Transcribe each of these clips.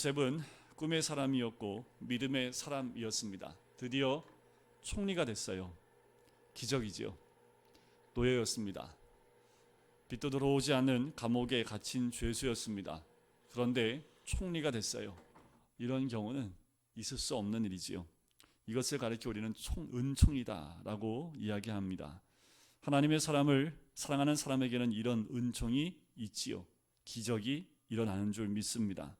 요셉은 꿈의 사람이었고 믿음의 사람이었습니다. 드디어 총리가 됐어요. 기적이지요. 노예였습니다. 빛도 들어오지 않는 감옥에 갇힌 죄수였습니다. 그런데 총리가 됐어요. 이런 경우는 있을 수 없는 일이지요. 이것을 가리켜 우리는 은총이다라고 이야기합니다. 하나님의 사람을 사랑하는 사람에게는 이런 은총이 있지요. 기적이 일어나는 줄 믿습니다.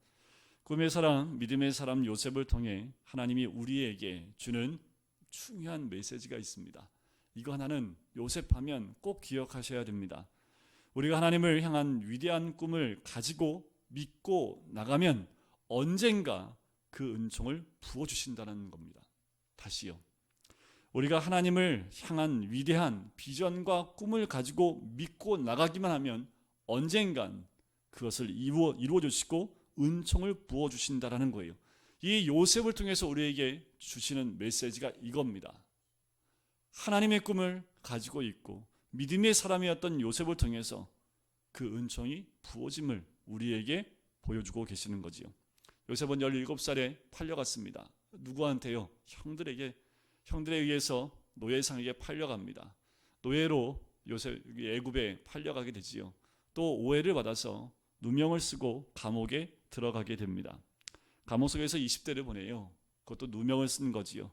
꿈의 사람, 믿음의 사람 요셉을 통해 하나님이 우리에게 주는 중요한 메시지가 있습니다. 이거 하나는 요셉하면 꼭 기억하셔야 됩니다. 우리가 하나님을 향한 위대한 꿈을 가지고 믿고 나가면 언젠가 그 은총을 부어주신다는 겁니다. 다시요. 우리가 하나님을 향한 위대한 비전과 꿈을 가지고 믿고 나가기만 하면 언젠간 그것을 이루어 주시고 은총을 부어주신다라는 거예요. 이 요셉을 통해서 우리에게 주시는 메시지가 이겁니다. 하나님의 꿈을 가지고 있고 믿음의 사람이었던 요셉을 통해서 그 은총이 부어짐을 우리에게 보여주고 계시는 거지요. 요셉은 17살에 팔려갔습니다. 누구한테요? 형들에 의해서 노예상에게 팔려갑니다. 노예로 요셉 애굽에 팔려가게 되지요. 또 오해를 받아서 누명을 쓰고 감옥에 들어가게 됩니다. 감옥 속에서 20대를 보내요. 그것도 누명을 쓴 거지요.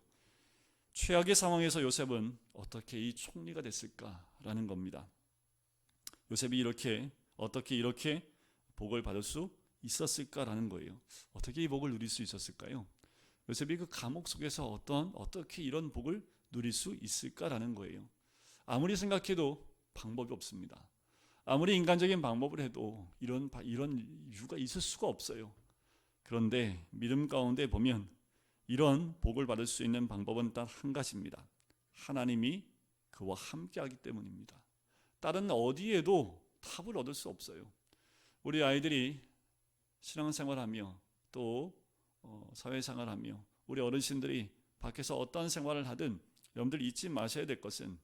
최악의 상황에서 요셉은 어떻게 이 총리가 됐을까라는 겁니다. 요셉이 어떻게 이렇게 복을 받을 수 있었을까라는 거예요. 어떻게 이 복을 누릴 수 있었을까요? 요셉이 그 감옥 속에서 어떻게 이런 복을 누릴 수 있을까라는 거예요. 아무리 생각해도 방법이 없습니다. 아무리 인간적인 방법을 해도 이런 이유가 있을 수가 없어요. 그런데 믿음 가운데 보면 이런 복을 받을 수 있는 방법은 단 한 가지입니다. 하나님이 그와 함께하기 때문입니다. 다른 어디에도 답을 얻을 수 없어요. 우리 아이들이 신앙생활하며 또 사회생활하며 우리 어르신들이 밖에서 어떤 생활을 하든 여러분들 잊지 마셔야 될 것은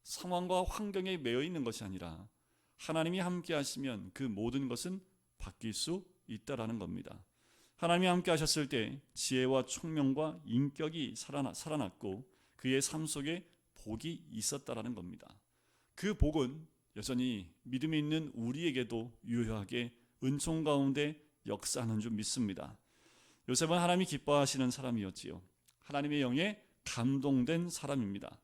상황과 환경에 매여 있는 것이 아니라 하나님이 함께 하시면 그 모든 것은 바뀔 수 있다라는 겁니다. 하나님이 함께 하셨을 때 지혜와 총명과 인격이 살아났고 그의 삶 속에 복이 있었다라는 겁니다. 그 복은 여전히 믿음이 있는 우리에게도 유효하게 은총 가운데 역사하는 줄 믿습니다. 요셉은 하나님이 기뻐하시는 사람이었지요. 하나님의 영에 감동된 사람입니다.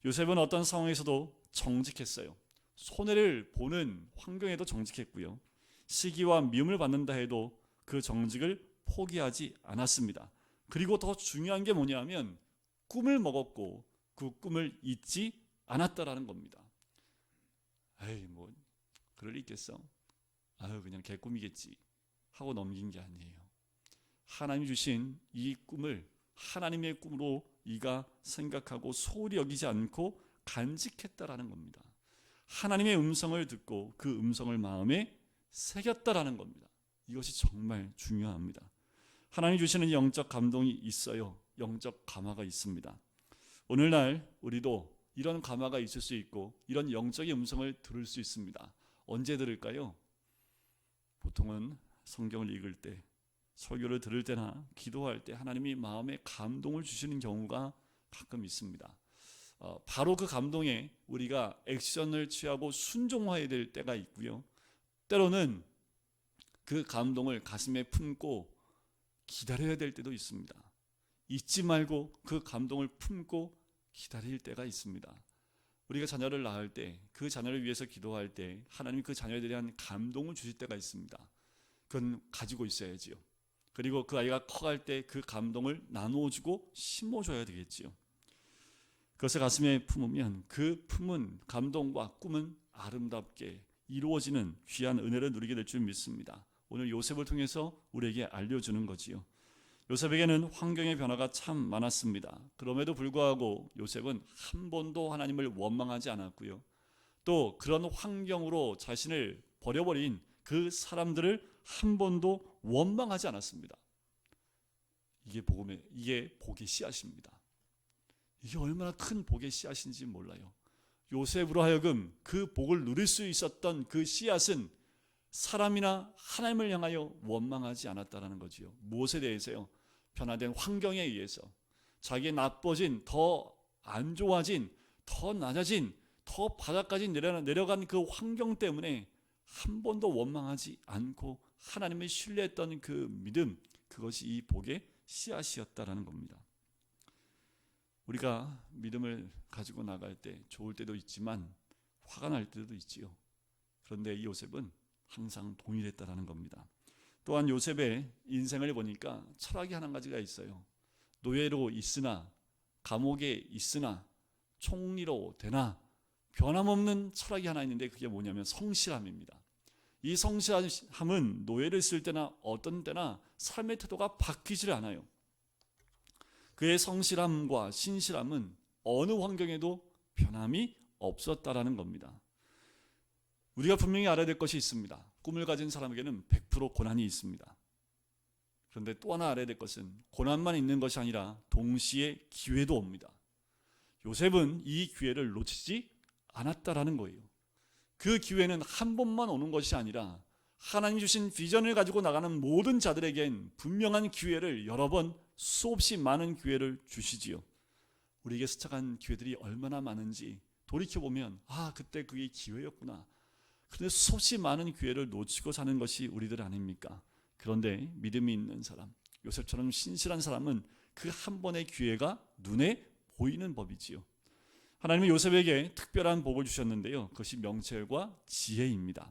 요셉은 어떤 상황에서도 정직했어요. 손해를 보는 환경에도 정직했고요. 시기와 미움을 받는다 해도 그 정직을 포기하지 않았습니다. 그리고 더 중요한 게 뭐냐면 꿈을 먹었고 그 꿈을 잊지 않았다라는 겁니다. 뭐 그럴 리 있겠어? 그냥 개꿈이겠지 하고 넘긴 게 아니에요. 하나님이 주신 이 꿈을 하나님의 꿈으로 이가 생각하고 소홀히 여기지 않고 간직했다라는 겁니다. 하나님의 음성을 듣고 그 음성을 마음에 새겼다라는 겁니다. 이것이 정말 중요합니다. 하나님이 주시는 영적 감동이 있어요. 영적 감화가 있습니다. 오늘날 우리도 이런 감화가 있을 수 있고 이런 영적인 음성을 들을 수 있습니다. 언제 들을까요? 보통은 성경을 읽을 때, 설교를 들을 때나 기도할 때 하나님이 마음에 감동을 주시는 경우가 가끔 있습니다. 바로 그 감동에 우리가 액션을 취하고 순종해야 될 때가 있고요. 때로는 그 감동을 가슴에 품고 기다려야 될 때도 있습니다. 잊지 말고 그 감동을 품고 기다릴 때가 있습니다. 우리가 자녀를 낳을 때, 그 자녀를 위해서 기도할 때 하나님이 그 자녀에 대한 감동을 주실 때가 있습니다. 그건 가지고 있어야지요. 그리고 그 아이가 커갈 때 그 감동을 나누어주고 심어줘야 되겠지요. 그것을 가슴에 품으면 그 품은 감동과 꿈은 아름답게 이루어지는 귀한 은혜를 누리게 될 줄 믿습니다. 오늘 요셉을 통해서 우리에게 알려주는 거지요. 요셉에게는 환경의 변화가 참 많았습니다. 그럼에도 불구하고 요셉은 한 번도 하나님을 원망하지 않았고요. 또 그런 환경으로 자신을 버려버린 그 사람들을 한 번도 원망하지 않았습니다. 이게 복의 씨앗입니다. 이게 얼마나 큰 복의 씨앗인지 몰라요. 요셉으로 하여금 그 복을 누릴 수 있었던 그 씨앗은 사람이나 하나님을 향하여 원망하지 않았다라는 거지요. 무엇에 대해서요? 변화된 환경에 의해서 자기의 나빠진, 더 안 좋아진, 더 낮아진, 더 바닥까지 내려간 그 환경 때문에 한 번도 원망하지 않고 하나님을 신뢰했던 그 믿음, 그것이 이 복의 씨앗이었다라는 겁니다. 우리가 믿음을 가지고 나갈 때 좋을 때도 있지만 화가 날 때도 있지요. 그런데 이 요셉은 항상 동일했다라는 겁니다. 또한 요셉의 인생을 보니까 철학이 한 가지가 있어요. 노예로 있으나, 감옥에 있으나, 총리로 되나 변함없는 철학이 하나 있는데 그게 뭐냐면 성실함입니다. 이 성실함은 노예를 쓸 때나 어떤 때나 삶의 태도가 바뀌질 않아요. 그의 성실함과 신실함은 어느 환경에도 변함이 없었다라는 겁니다. 우리가 분명히 알아야 될 것이 있습니다. 꿈을 가진 사람에게는 100% 고난이 있습니다. 그런데 또 하나 알아야 될 것은 고난만 있는 것이 아니라 동시에 기회도 옵니다. 요셉은 이 기회를 놓치지 않았다라는 거예요. 그 기회는 한 번만 오는 것이 아니라 하나님 주신 비전을 가지고 나가는 모든 자들에겐 분명한 기회를 여러 번, 수없이 많은 기회를 주시지요. 우리에게 스쳐간 기회들이 얼마나 많은지 돌이켜보면 그때 그게 기회였구나. 그런데 수없이 많은 기회를 놓치고 사는 것이 우리들 아닙니까? 그런데 믿음이 있는 사람, 요셉처럼 신실한 사람은 그 한 번의 기회가 눈에 보이는 법이지요. 하나님은 요셉에게 특별한 복을 주셨는데요. 그것이 명철과 지혜입니다.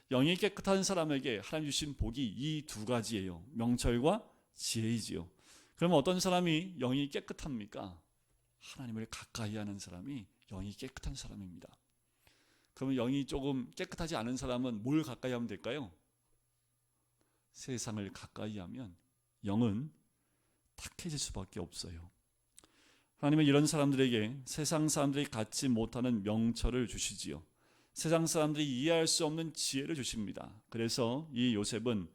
영이 깨끗한 사람에게 하나님 주신 복이 이 두 가지예요. 명철과 지혜이지요. 그러면 어떤 사람이 영이 깨끗합니까? 하나님을 가까이 하는 사람이 영이 깨끗한 사람입니다. 그러면 영이 조금 깨끗하지 않은 사람은 뭘 가까이 하면 될까요? 세상을 가까이 하면 영은 탁해질 수밖에 없어요. 하나님은 이런 사람들에게 세상 사람들이 갖지 못하는 명철을 주시지요. 세상 사람들이 이해할 수 없는 지혜를 주십니다. 그래서 이 요셉은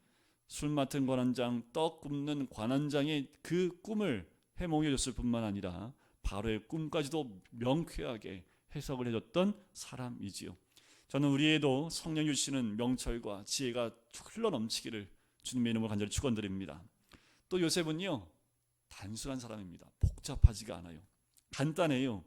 술 맡은 관원장, 떡 굽는 관원장의 그 꿈을 해몽해 줬을 뿐만 아니라 바로의 꿈까지도 명쾌하게 해석을 해줬던 사람이지요. 저는 우리에도 성령 주시는 명철과 지혜가 흘러넘치기를 주님의 이름으로 간절히 축원드립니다. 또 요셉은요, 단순한 사람입니다. 복잡하지가 않아요. 간단해요.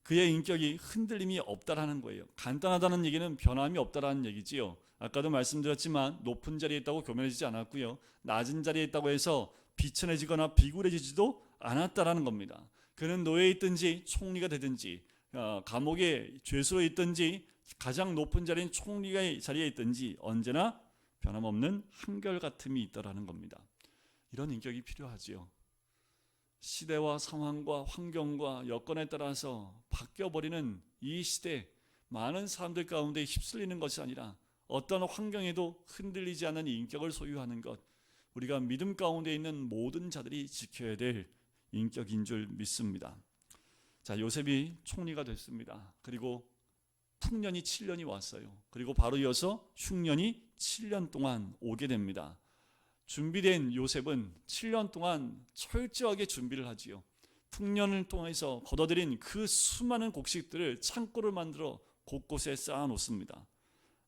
그의 인격이 흔들림이 없다라는 거예요. 간단하다는 얘기는 변함이 없다라는 얘기지요. 아까도 말씀드렸지만 높은 자리에 있다고 교만해지지 않았고요. 낮은 자리에 있다고 해서 비천해지거나 비굴해지지도 않았다라는 겁니다. 그는 노예에 있든지 총리가 되든지 감옥에 죄수로 있든지 가장 높은 자리인 총리의 자리에 있든지 언제나 변함없는 한결같음이 있다라는 겁니다. 이런 인격이 필요하지요. 시대와 상황과 환경과 여건에 따라서 바뀌어버리는 이 시대, 많은 사람들 가운데 휩쓸리는 것이 아니라 어떤 환경에도 흔들리지 않는 인격을 소유하는 것, 우리가 믿음 가운데 있는 모든 자들이 지켜야 될 인격인 줄 믿습니다. 자, 요셉이 총리가 됐습니다. 그리고 풍년이 7년이 왔어요. 그리고 바로 이어서 흉년이 7년 동안 오게 됩니다. 준비된 요셉은 7년 동안 철저하게 준비를 하지요. 풍년을 통해서 걷어들인 그 수많은 곡식들을 창고를 만들어 곳곳에 쌓아 놓습니다.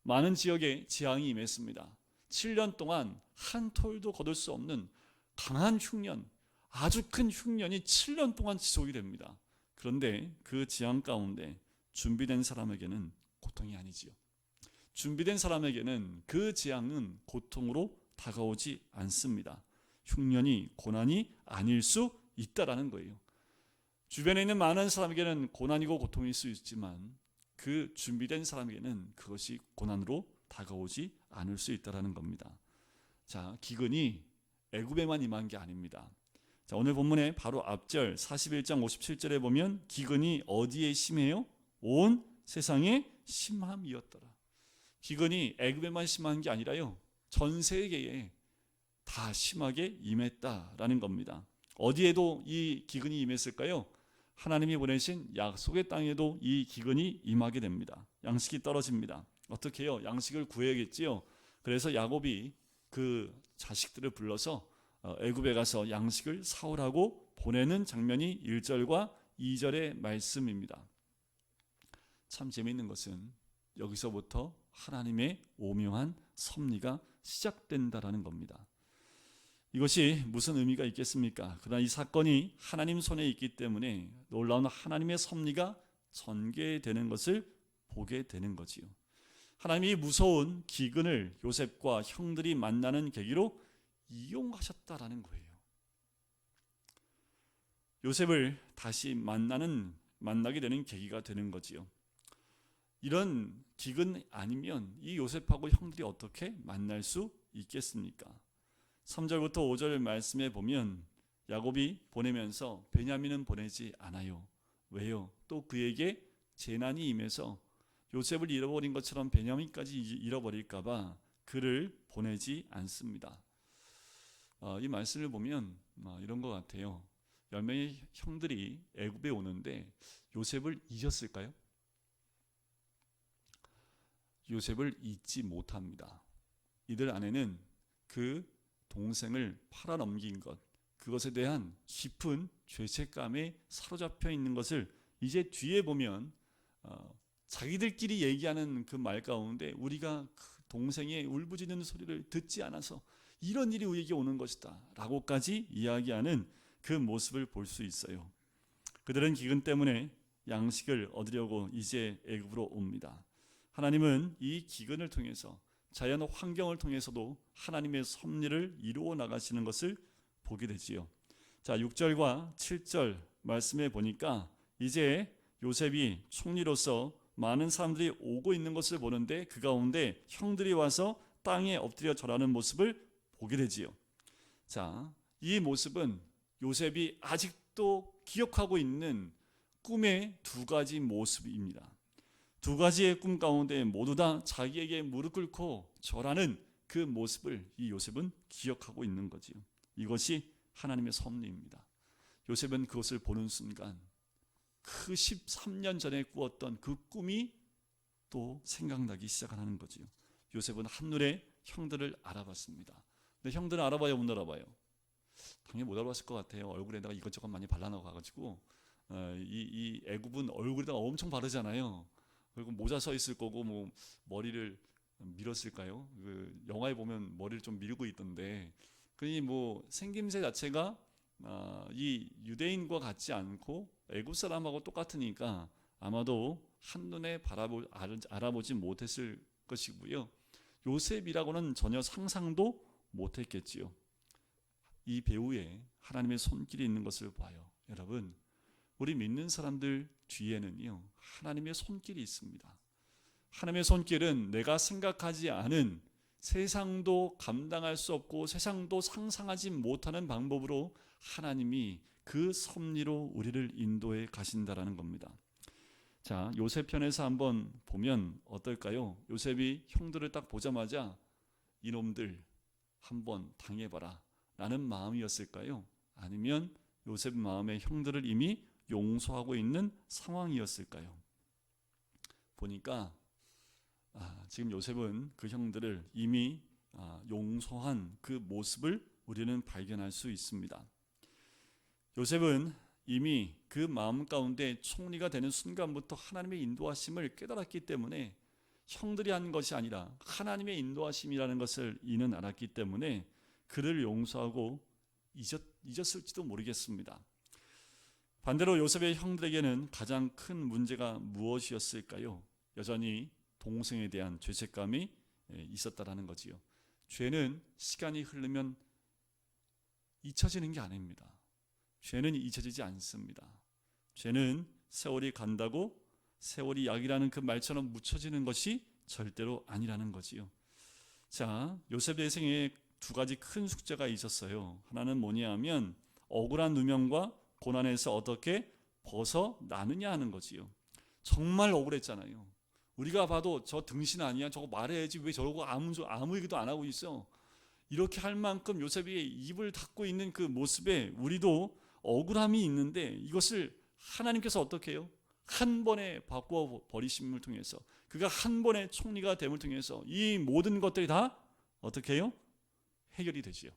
많은 지역에 재앙이 임했습니다. 7년 동안 한 톨도 거둘 수 없는 강한 흉년, 아주 큰 흉년이 7년 동안 지속이 됩니다. 그런데 그 재앙 가운데 준비된 사람에게는 고통이 아니지요. 준비된 사람에게는 그 재앙은 고통으로 다가오지 않습니다. 흉년이 고난이 아닐 수 있다라는 거예요. 주변에 있는 많은 사람에게는 고난이고 고통일 수 있지만 그 준비된 사람에게는 그것이 고난으로 다가오지 않을 수 있다라는 겁니다. 자, 기근이 애굽에만 임한 게 아닙니다. 자, 오늘 본문의 바로 앞절 41장 57절에 보면 기근이 어디에 심해요? 온 세상에 심함이었더라. 기근이 애굽에만 심한 게 아니라요, 전 세계에 다 심하게 임했다라는 겁니다. 어디에도 이 기근이 임했을까요? 하나님이 보내신 약속의 땅에도 이 기근이 임하게 됩니다. 양식이 떨어집니다. 어떻게 해요? 양식을 구해야겠지요. 그래서 야곱이 그 자식들을 불러서 애굽에 가서 양식을 사오라고 보내는 장면이 1절과 2절의 말씀입니다. 참 재미있는 것은 여기서부터 하나님의 오묘한 섭리가 시작된다라는 겁니다. 이것이 무슨 의미가 있겠습니까? 그러나 이 사건이 하나님 손에 있기 때문에 놀라운 하나님의 섭리가 전개되는 것을 보게 되는 거지요. 하나님이 무서운 기근을 요셉과 형들이 만나는 계기로 이용하셨다라는 거예요. 요셉을 다시 만나게 되는 계기가 되는 거지요. 이런 기근 아니면 이 요셉하고 형들이 어떻게 만날 수 있겠습니까? 3절부터 5절 말씀에 보면 야곱이 보내면서 베냐민은 보내지 않아요. 왜요? 또 그에게 재난이 임해서 요셉을 잃어버린 것처럼 베냐민까지 잃어버릴까 봐 그를 보내지 않습니다. 이 말씀을 보면 이런 것 같아요. 10명의 형들이 애굽에 오는데 요셉을 잊었을까요? 요셉을 잊지 못합니다. 이들 안에는 그 동생을 팔아넘긴 것, 그것에 대한 깊은 죄책감에 사로잡혀 있는 것을 이제 뒤에 보면 자기들끼리 얘기하는 그 말 가운데 우리가 그 동생의 울부짖는 소리를 듣지 않아서 이런 일이 우리에게 오는 것이다 라고까지 이야기하는 그 모습을 볼 수 있어요. 그들은 기근 때문에 양식을 얻으려고 이제 애굽으로 옵니다. 하나님은 이 기근을 통해서 자연 환경을 통해서도 하나님의 섭리를 이루어 나가시는 것을 보게 되지요. 자, 6절과 7절 말씀에 보니까 이제 요셉이 총리로서 많은 사람들이 오고 있는 것을 보는데 그 가운데 형들이 와서 땅에 엎드려 절하는 모습을 보게 되지요. 자, 이 모습은 요셉이 아직도 기억하고 있는 꿈의 두 가지 모습입니다. 두 가지의 꿈 가운데 모두 다 자기에게 무릎 꿇고 절하는 그 모습을 이 요셉은 기억하고 있는 거지요. 이것이 하나님의 섭리입니다. 요셉은 그것을 보는 순간 그 13년 전에 꾸었던 그 꿈이 또 생각나기 시작하는 거지요. 요셉은 한눈에 형들을 알아봤습니다. 근데 형들은 알아봐요, 못 알아봐요? 당연히 못 알아봤을 것 같아요. 얼굴에다가 이것저것 많이 발라넣어가지고 이 애굽은 얼굴에다가 엄청 바르잖아요. 그리고 모자 서 있을 거고 뭐 머리를 밀었을까요? 그 영화에 보면 머리를 좀 밀고 있던데, 그니 뭐 생김새 자체가 이 유대인과 같지 않고 애굽 사람하고 똑같으니까 아마도 한눈에 알아보지 못했을 것이고요. 요셉이라고는 전혀 상상도 못했겠지요. 이 배우에 하나님의 손길이 있는 것을 봐요. 여러분, 우리 믿는 사람들 뒤에는요 하나님의 손길이 있습니다. 하나님의 손길은 내가 생각하지 않은, 세상도 감당할 수 없고 세상도 상상하지 못하는 방법으로 하나님이 그 섭리로 우리를 인도해 가신다라는 겁니다. 자, 요셉 편에서 한번 보면 어떨까요? 요셉이 형들을 딱 보자마자 이놈들 한번 당해봐라 라는 마음이었을까요? 아니면 요셉 마음에 형들을 이미 용서하고 있는 상황이었을까요? 보니까 지금 요셉은 그 형들을 이미 용서한 그 모습을 우리는 발견할 수 있습니다. 요셉은 이미 그 마음 가운데 총리가 되는 순간부터 하나님의 인도하심을 깨달았기 때문에 형들이 한 것이 아니라 하나님의 인도하심이라는 것을 이는 알았기 때문에 그를 용서하고 잊었을지도 모르겠습니다. 반대로 요셉의 형들에게는 가장 큰 문제가 무엇이었을까요? 여전히 동생에 대한 죄책감이 있었다라는 거지요. 죄는 시간이 흐르면 잊혀지는 게 아닙니다. 죄는 잊혀지지 않습니다. 죄는 세월이 간다고 세월이 약이라는 그 말처럼 묻혀지는 것이 절대로 아니라는 거지요. 자, 요셉의 생에 두 가지 큰 숙제가 있었어요. 하나는 뭐냐 하면 억울한 누명과 고난에서 어떻게 벗어나느냐 하는 거지요. 정말 억울했잖아요. 우리가 봐도 저 등신 아니야? 저거 말해야지. 왜 저러고 아무 얘기도 안 하고 있어? 이렇게 할 만큼 요셉이 입을 닫고 있는 그 모습에 우리도 억울함이 있는데, 이것을 하나님께서 어떻게 해요? 한 번에 바꾸어 버리심을 통해서, 그가 한 번의 총리가 됨을 통해서 이 모든 것들이 다 어떻게 해요? 해결이 되지요.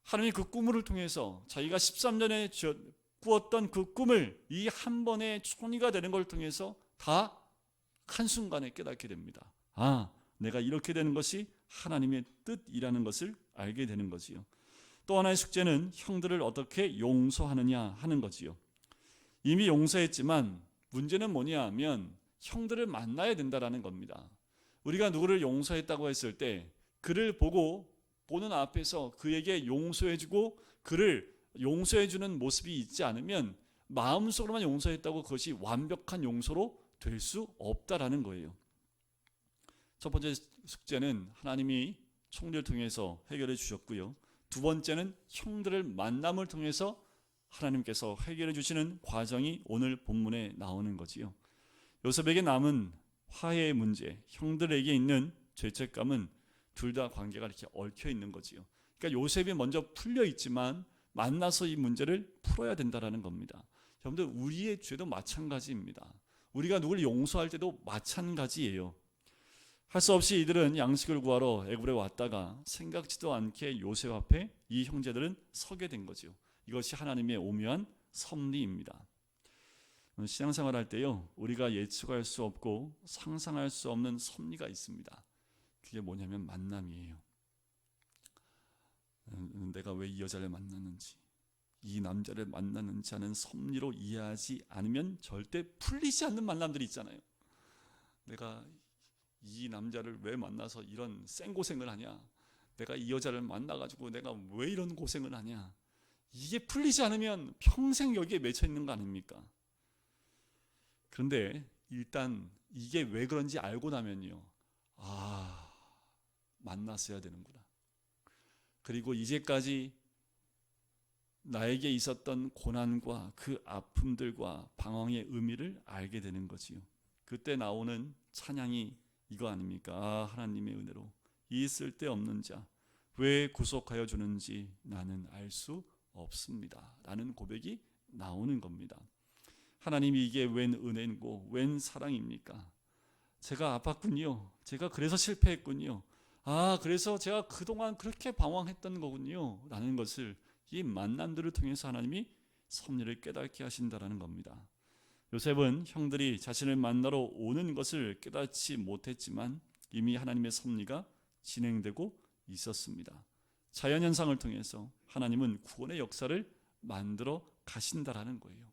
하나님이 그 꿈을 통해서 자기가 13년에 꾸었던 그 꿈을 이 한 번의 총리가 되는 걸 통해서 다 한순간에 깨닫게 됩니다. 아, 내가 이렇게 되는 것이 하나님의 뜻이라는 것을 알게 되는 거지요. 또 하나의 숙제는 형들을 어떻게 용서하느냐 하는 거지요. 이미 용서했지만 문제는 뭐냐 하면 형들을 만나야 된다라는 겁니다. 우리가 누구를 용서했다고 했을 때 그를 보는 앞에서 그에게 용서해주고 그를 용서해주는 모습이 있지 않으면 마음속으로만 용서했다고 그것이 완벽한 용서로 될 수 없다라는 거예요. 첫 번째 숙제는 하나님이 총리를 통해서 해결해 주셨고요. 두 번째는 형들을 만남을 통해서 하나님께서 해결해 주시는 과정이 오늘 본문에 나오는 거지요. 요셉에게 남은 화해의 문제, 형들에게 있는 죄책감은 둘 다 관계가 이렇게 얽혀 있는 거지요. 그러니까 요셉이 먼저 풀려 있지만 만나서 이 문제를 풀어야 된다라는 겁니다. 여러분들, 우리의 죄도 마찬가지입니다. 우리가 누구를 용서할 때도 마찬가지예요. 할 수 없이 이들은 양식을 구하러 애굽에 왔다가 생각지도 않게 요셉 앞에 이 형제들은 서게 된 거죠. 이것이 하나님의 오묘한 섭리입니다. 신앙생활할 때요, 우리가 예측할 수 없고 상상할 수 없는 섭리가 있습니다. 그게 뭐냐면 만남이에요. 내가 왜 이 여자를 만났는지, 이 남자를 만났는지 하는 섭리로 이해하지 않으면 절대 풀리지 않는 만남들이 있잖아요. 내가 이 남자를 왜 만나서 이런 생고생을 하냐, 내가 이 여자를 만나가지고 내가 왜 이런 고생을 하냐, 이게 풀리지 않으면 평생 여기에 맺혀 있는 거 아닙니까? 그런데 일단 이게 왜 그런지 알고 나면요, 아, 만났어야 되는구나. 그리고 이제까지 나에게 있었던 고난과 그 아픔들과 방황의 의미를 알게 되는 거지요. 그때 나오는 찬양이 이거 아닙니까? 아, 하나님의 은혜로 이 쓸데없는 자 왜 구속하여 주는지 나는 알 수 없습니다 라는 고백이 나오는 겁니다. 하나님이 이게 웬 은혜고 웬 사랑입니까? 제가 아팠군요. 제가 그래서 실패했군요. 아, 그래서 제가 그동안 그렇게 방황했던 거군요 라는 것을 이 만남들을 통해서 하나님이 섭리를 깨닫게 하신다라는 겁니다. 요셉은 형들이 자신을 만나러 오는 것을 깨닫지 못했지만 이미 하나님의 섭리가 진행되고 있었습니다. 자연현상을 통해서 하나님은 구원의 역사를 만들어 가신다라는 거예요.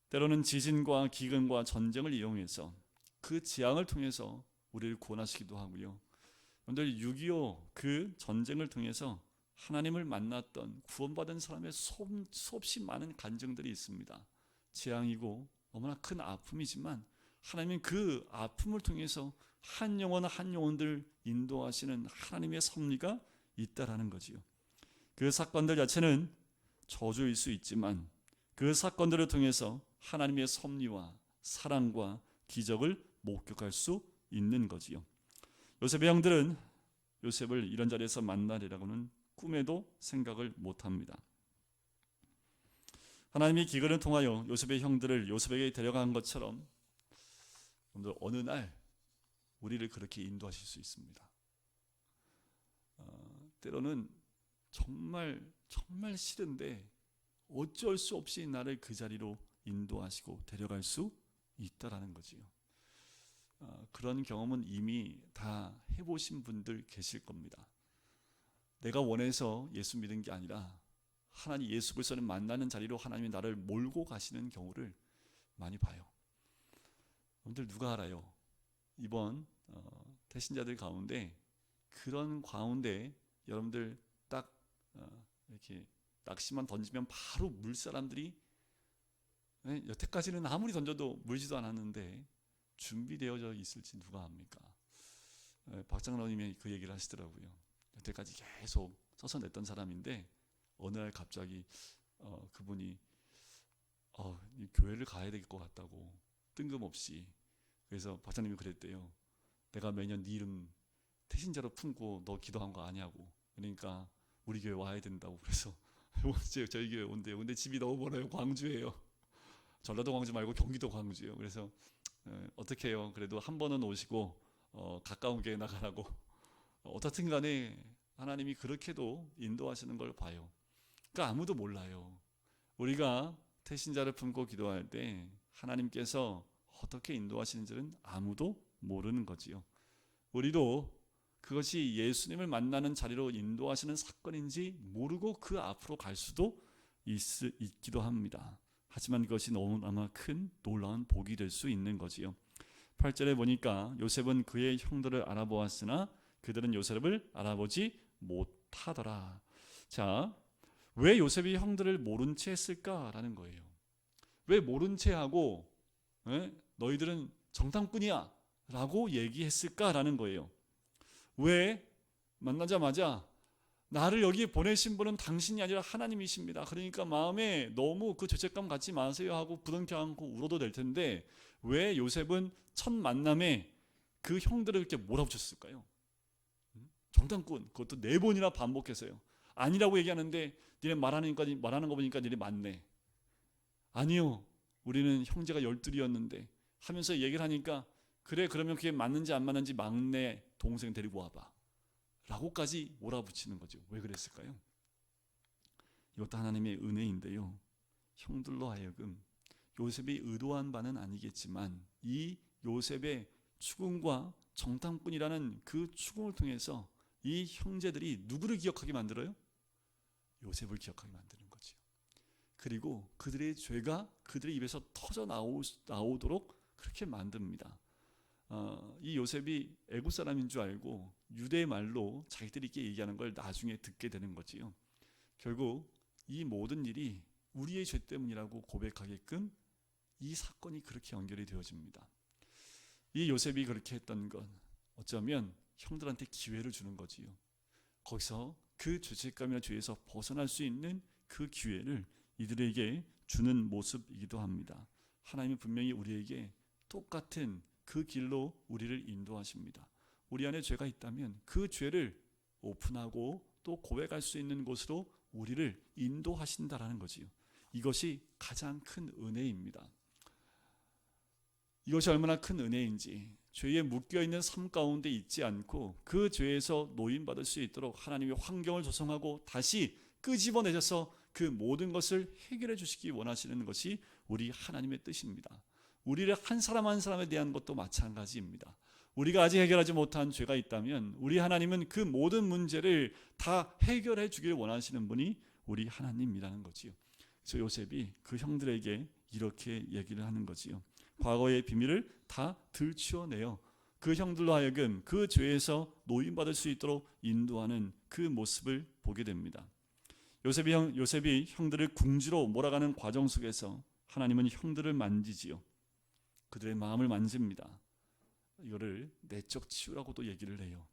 때로는 지진과 기근과 전쟁을 이용해서 그 재앙을 통해서 우리를 구원하시기도 하고요. 여러분들, 6.25 그 전쟁을 통해서 하나님을 만났던 구원받은 사람의 수없이 많은 간증들이 있습니다. 재앙이고 너무나 큰 아픔이지만 하나님은 그 아픔을 통해서 한 영혼 한 영혼들 인도하시는 하나님의 섭리가 있다라는 거지요. 그 사건들 자체는 저주일 수 있지만 그 사건들을 통해서 하나님의 섭리와 사랑과 기적을 목격할 수 있는 거지요. 요셉의 형들은 요셉을 이런 자리에서 만나리라고는 꿈에도 생각을 못합니다. 하나님이 기근을 통하여 요셉의 형들을 요셉에게 데려간 것처럼 여러분들, 어느 날 우리를 그렇게 인도하실 수 있습니다. 때로는 정말 싫은데 어쩔 수 없이 나를 그 자리로 인도하시고 데려갈 수 있다라는 거지요. 그런 경험은 이미 다 해보신 분들 계실 겁니다. 내가 원해서 예수 믿은 게 아니라 하나님 예수 그리스도를 만나는 자리로 하나님이 나를 몰고 가시는 경우를 많이 봐요. 여러분들, 누가 알아요? 이번 태신자들 가운데 그런 가운데 여러분들 딱 이렇게 낚시만 던지면 바로 물 사람들이 여태까지는 아무리 던져도 물지도 않았는데 준비되어져 있을지 누가 압니까? 박장로님이 그 얘기를 하시더라고요. 여태까지 계속 써서 냈던 사람인데 어느 날 갑자기 그분이 이 교회를 가야 될 것 같다고 뜬금없이. 그래서 박장님이 그랬대요. 내가 매년 네 이름 태신자로 품고 너 기도한 거 아냐고. 그러니까 우리 교회 와야 된다고. 그래서 저희 교회 온대요. 근데 집이 너무 멀어요. 광주예요. 전라도 광주 말고 경기도 광주예요. 그래서 어떻게 해요? 그래도 한 번은 오시고 가까운 교회 나가라고. 어떻든 간에 하나님이 그렇게도 인도하시는 걸 봐요. 그러니까 아무도 몰라요. 우리가 태신자를 품고 기도할 때 하나님께서 어떻게 인도하시는지는 아무도 모르는 거지요. 우리도 그것이 예수님을 만나는 자리로 인도하시는 사건인지 모르고 그 앞으로 갈 수도 있기도 합니다. 하지만 그것이 너무나 큰 놀라운 복이 될 수 있는 거지요. 8절에 보니까 요셉은 그의 형들을 알아보았으나 그들은 요셉을 알아보지 못하더라. 자, 왜 요셉이 형들을 모른 채 했을까라는 거예요. 왜 모른 채 하고 너희들은 정탐꾼이야 라고 얘기했을까라는 거예요. 왜 만나자마자 나를 여기 보내신 분은 당신이 아니라 하나님이십니다. 그러니까 마음에 너무 그 죄책감 갖지 마세요 하고 부둥켜 안고 울어도 될 텐데 왜 요셉은 첫 만남에 그 형들을 이렇게 몰아붙였을까요? 정탐꾼, 그것도 4번이나 반복해서요. 아니라고 얘기하는데 니네 말하는 거 보니까 니네 맞네. 아니요, 우리는 형제가 12이었는데 하면서 얘기를 하니까 그래, 그러면 그게 맞는지 안 맞는지 막내 동생 데리고 와봐 라고까지 몰아붙이는 거죠. 왜 그랬을까요? 이것도 하나님의 은혜인데요, 형들로 하여금 요셉이 의도한 바는 아니겠지만 이 요셉의 추궁과 정탐꾼이라는 그 추궁을 통해서 이 형제들이 누구를 기억하게 만들어요? 요셉을 기억하게 만드는 거죠. 그리고 그들의 죄가 그들의 입에서 터져 나오도록 그렇게 만듭니다. 이 요셉이 애굽 사람인 줄 알고 유대 말로 자기들끼리 얘기하는 걸 나중에 듣게 되는 거지요. 결국 이 모든 일이 우리의 죄 때문이라고 고백하게끔 이 사건이 그렇게 연결이 되어집니다. 이 요셉이 그렇게 했던 건 어쩌면 형들한테 기회를 주는 거지요. 거기서 그 죄책감이나 죄에서 벗어날 수 있는 그 기회를 이들에게 주는 모습이기도 합니다. 하나님은 분명히 우리에게 똑같은 그 길로 우리를 인도하십니다. 우리 안에 죄가 있다면 그 죄를 오픈하고 또 고백할 수 있는 곳으로 우리를 인도하신다라는 거지요. 이것이 가장 큰 은혜입니다. 이것이 얼마나 큰 은혜인지, 죄에 묶여있는 삶 가운데 있지 않고 그 죄에서 노인받을 수 있도록 하나님이 환경을 조성하고 다시 끄집어내셔서 그 모든 것을 해결해 주시기 원하시는 것이 우리 하나님의 뜻입니다. 우리를 한 사람 한 사람에 대한 것도 마찬가지입니다. 우리가 아직 해결하지 못한 죄가 있다면 우리 하나님은 그 모든 문제를 다 해결해 주기를 원하시는 분이 우리 하나님이라는 거지요. 그래서 요셉이 그 형들에게 이렇게 얘기를 하는 거지요. 과거의 비밀을 다 들추어내어 그 형들로 하여금 그 죄에서 노인받을 수 있도록 인도하는 그 모습을 보게 됩니다. 요셉이 형들을 궁지로 몰아가는 과정 속에서 하나님은 형들을 만지지요. 그들의 마음을 만집니다. 이거를 내적 치유라고도 얘기를 해요.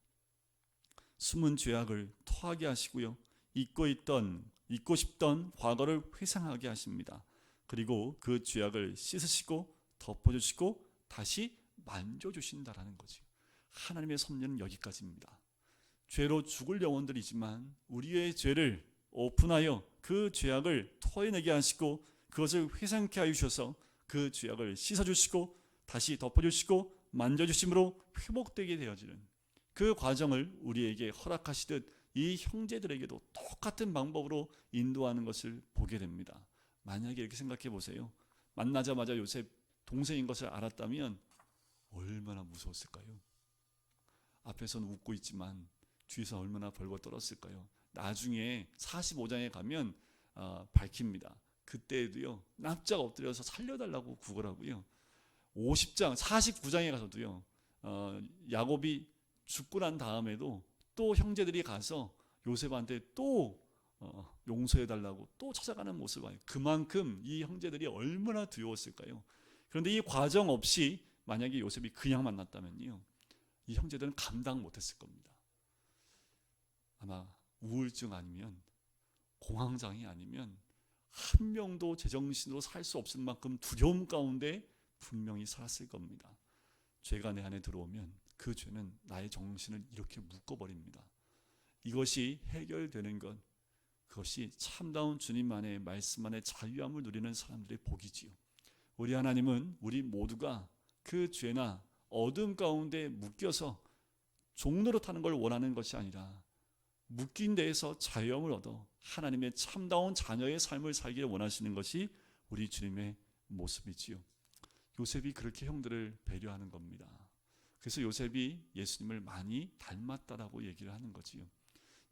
숨은 죄악을 토하게 하시고요, 잊고 싶던 과거를 회상하게 하십니다. 그리고 그 죄악을 씻으시고 덮어주시고 다시 만져주신다라는 거죠. 하나님의 섭리는 여기까지입니다. 죄로 죽을 영혼들이지만 우리의 죄를 오픈하여 그 죄악을 토해내게 하시고 그것을 회상케 하여 주셔서 그 죄악을 씻어주시고 다시 덮어주시고 만져주심으로 회복되게 되어지는 그 과정을 우리에게 허락하시듯 이 형제들에게도 똑같은 방법으로 인도하는 것을 보게 됩니다. 만약에 이렇게 생각해 보세요. 만나자마자 요셉 동생인 것을 알았다면 얼마나 무서웠을까요? 앞에서는 웃고 있지만 뒤에서 얼마나 벌벌 떨었을까요? 나중에 45장에 가면 밝힙니다. 그때도요, 납작 엎드려서 살려달라고 구걸하고요. 50장, 49장에 가서도요, 야곱이 죽고 난 다음에도 또 형제들이 가서 요셉한테 또 용서해달라고 또 찾아가는 모습을 봐요. 그만큼 이 형제들이 얼마나 두려웠을까요? 그런데 이 과정 없이 만약에 요셉이 그냥 만났다면요, 이 형제들은 감당 못했을 겁니다. 아마 우울증 아니면 공황장애 아니면 한 명도 제정신으로 살 수 없을 만큼 두려움 가운데 분명히 살았을 겁니다. 죄가 내 안에 들어오면 그 죄는 나의 정신을 이렇게 묶어버립니다. 이것이 해결되는 것, 그것이 참다운 주님 안의 말씀 안에 자유함을 누리는 사람들의 복이지요. 우리 하나님은 우리 모두가 그 죄나 어둠 가운데 묶여서 종로로 타는 걸 원하는 것이 아니라 묶인 데에서 자유함을 얻어 하나님의 참다운 자녀의 삶을 살기를 원하시는 것이 우리 주님의 모습이지요. 요셉이 그렇게 형들을 배려하는 겁니다. 그래서 요셉이 예수님을 많이 닮았다라고 얘기를 하는 거지요.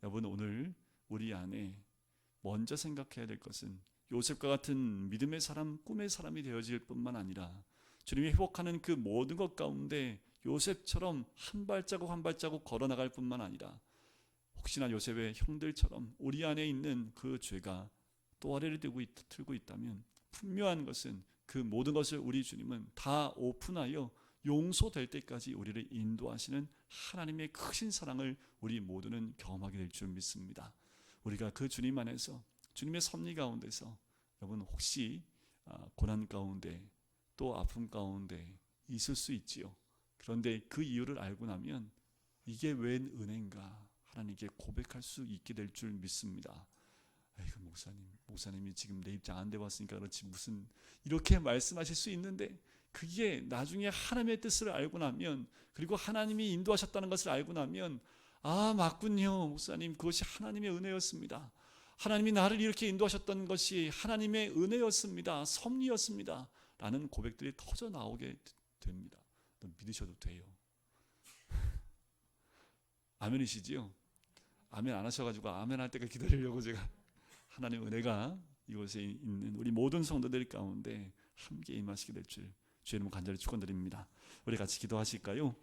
여러분, 오늘 우리 안에 먼저 생각해야 될 것은 요셉과 같은 믿음의 사람, 꿈의 사람이 되어질 뿐만 아니라 주님이 회복하는 그 모든 것 가운데 요셉처럼 한 발자국 한 발자국 걸어나갈 뿐만 아니라 혹시나 요셉의 형들처럼 우리 안에 있는 그 죄가 또 아래를 들고 있다면 분명한 것은 그 모든 것을 우리 주님은 다 오픈하여 용서될 때까지 우리를 인도하시는 하나님의 크신 사랑을 우리 모두는 경험하게 될 줄 믿습니다. 우리가 그 주님 안에서 주님의 섭리 가운데서 여러분 혹시 고난 가운데 또 아픔 가운데 있을 수 있지요. 그런데 그 이유를 알고 나면 이게 웬 은혜인가 하나님께 고백할 수 있게 될 줄 믿습니다. 아이고 목사님이 지금 내 입장 안 돼봤으니까 그렇지 무슨 이렇게 말씀하실 수 있는데 그게 나중에 하나님의 뜻을 알고 나면 그리고 하나님이 인도하셨다는 것을 알고 나면 아 맞군요 목사님 그것이 하나님의 은혜였습니다. 하나님이 나를 이렇게 인도하셨던 것이 하나님의 은혜였습니다. 섭리였습니다. 라는 고백들이 터져 나오게 됩니다. 믿으셔도 돼요. 아멘이시지요? 아멘 안 하셔가지고 아멘 할 때까지 기다리려고 제가 하나님의 은혜가 이곳에 있는 우리 모든 성도들 가운데 함께 임하시게 될 줄 주의 이름 간절히 축원드립니다. 우리 같이 기도하실까요?